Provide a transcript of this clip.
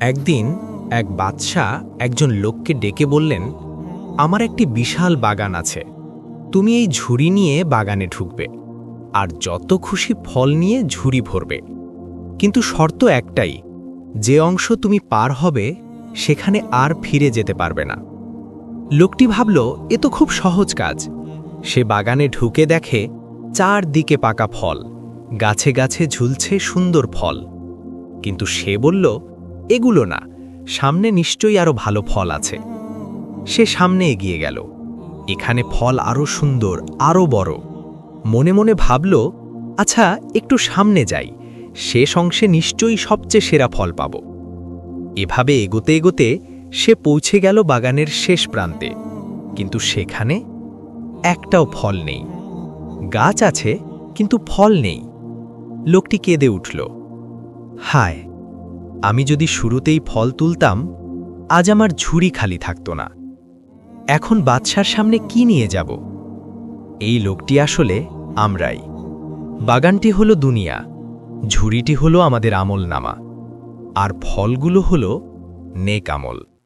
একদিন এক বাদশা একজন লোককে ডেকে বললেন, আমার একটি বিশাল বাগান আছে, তুমি এই ঝুড়ি নিয়ে বাগানে ঢুকবে আর যত খুশি ফল নিয়ে ঝুড়ি ভরবে, কিন্তু শর্ত একটাই, যে অংশ তুমি পার হবে সেখানে আর ফিরে যেতে পারবে না। লোকটি ভাবল, এ তো খুব সহজ কাজ। সে বাগানে ঢুকে দেখে চারদিকে পাকা ফল, গাছে গাছে ঝুলছে সুন্দর ফল। কিন্তু সে বলল, এগুলো না, সামনে নিশ্চয়ই আরো ভালো ফল আছে। সে সামনে এগিয়ে গেল। এখানে ফল আরো সুন্দর, আরো বড়। মনে মনে ভাবল, আচ্ছা একটু সামনে যাই, শেষ অংশে নিশ্চয়ই সবচেয়ে সেরা ফল পাব। এভাবে এগোতে এগোতে সে পৌঁছে গেল বাগানের শেষ প্রান্তে, কিন্তু সেখানে একটাও ফল নেই। গাছ আছে কিন্তু ফল নেই। লোকটি কেঁদে উঠল, হায়, আমি যদি শুরুতেই ফল তুলতাম, আজ আমার ঝুড়ি খালি থাকত না। এখন বাদশার সামনে কি নিয়ে যাব? এই লোকটি আসলে আমরাই। বাগানটি হলো দুনিয়া, ঝুড়িটি হলো আমাদের আমলনামা, আর ফলগুলো হলো নেক আমল।